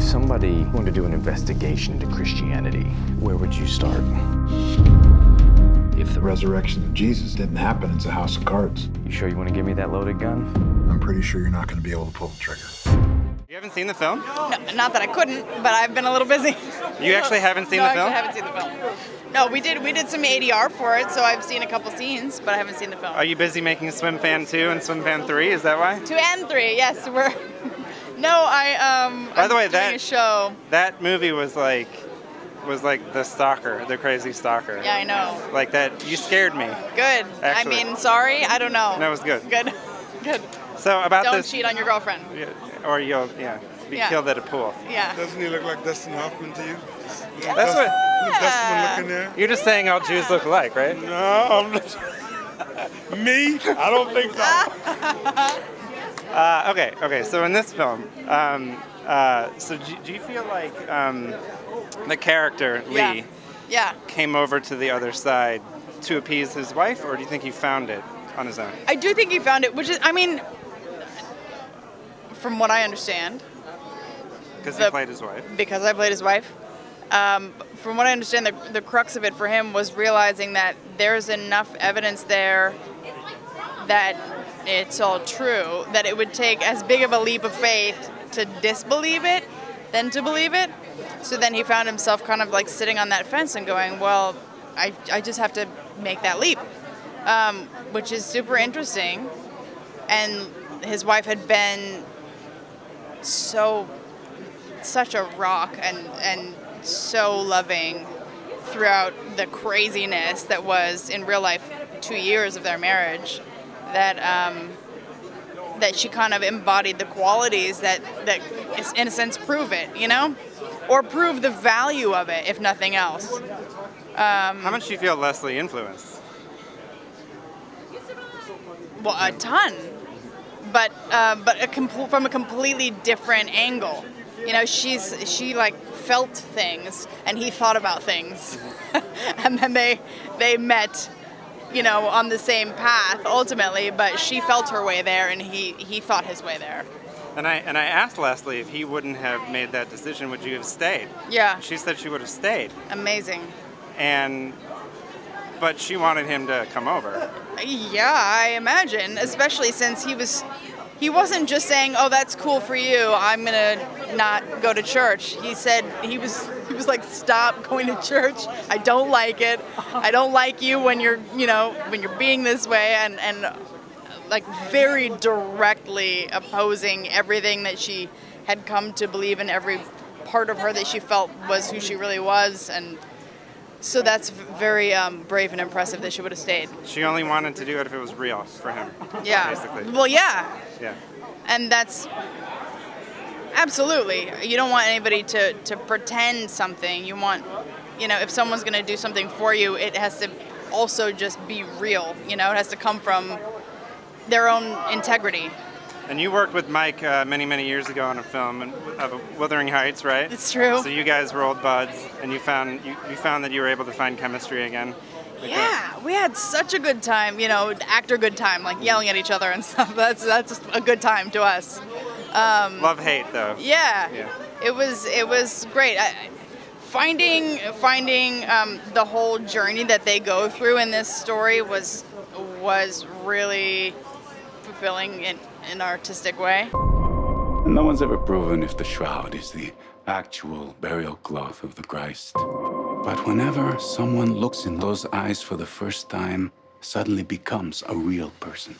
If somebody wanted to do an investigation into Christianity, where would you start? If the resurrection of Jesus didn't happen, it's a house of cards. You sure you want to give me that loaded gun? I'm pretty sure you're not going to be able to pull the trigger. You haven't seen the film? No, not that I couldn't, but I've been a little busy. You actually haven't seen the film? I haven't seen the film. No, we did some ADR for it, so I've seen a couple scenes, but I haven't seen the film. Are you busy making Swimfan 2 and Swimfan 3? Is that why? 2 and 3, yes, we're... No, By the way, I'm doing a show. That movie was like the stalker, the crazy stalker. Yeah, I know. Like that, you scared me. Good. Actually. I mean, sorry, I don't know. No, it was good. Good. Good. So about Don't this... cheat on your girlfriend. Or you'll, be killed at a pool. Yeah. Doesn't he look like Dustin Hoffman to you? Yeah. That's what... Dustin looking there? You're just saying all Jews look alike, right? No, I'm not. Me? I don't think so. Okay. So in this film, so do you feel like the character Lee Yeah. came over to the other side to appease his wife, or do you think he found it on his own? I do think he found it, which is, I mean, from what I understand. Because he played his wife. Because I played his wife. From what I understand, the crux of it for him was realizing that there's enough evidence there that it's all true, that it would take as big of a leap of faith to disbelieve it than to believe it. So then he found himself kind of like sitting on that fence and going, well, I just have to make that leap, which is super interesting. And his wife had been such a rock and so loving throughout the craziness that was in real life 2 years of their marriage, that she kind of embodied the qualities that in a sense prove it, or prove the value of it, if nothing else. How much do you feel Leslie influenced? Well, a ton, but from a completely different angle. She like felt things, and he thought about things, and then they met, on the same path ultimately. But she felt her way there, and he thought his way there. And I asked Leslie if he wouldn't have made that decision, would you have stayed? Yeah. She said she would have stayed. Amazing. But she wanted him to come over. Yeah, I imagine, especially since he wasn't just saying, "Oh, that's cool for you. I'm gonna not go to church." He said he was like, "Stop going to church. I don't like it. I don't like you when you're being this way," and like very directly opposing everything that she had come to believe in, every part of her that she felt was who she really was. And so that's very brave and impressive that she would have stayed. She only wanted to do it if it was real for him. Yeah. Basically. Well, yeah. Yeah. And that's absolutely. You don't want anybody to pretend something. You want, if someone's going to do something for you, it has to also just be real. It has to come from their own integrity. And you worked with Mike many, many years ago on a film of Wuthering Heights, right? It's true. So you guys were old buds, and you found that you were able to find chemistry again. Yeah, we had such a good time, actor good time, like yelling at each other and stuff. That's a good time to us. Love hate though. Yeah. It was great. Finding the whole journey that they go through in this story was really fulfilling in an artistic way. No one's ever proven if the shroud is the actual burial cloth of the Christ. But whenever someone looks in those eyes for the first time, suddenly becomes a real person.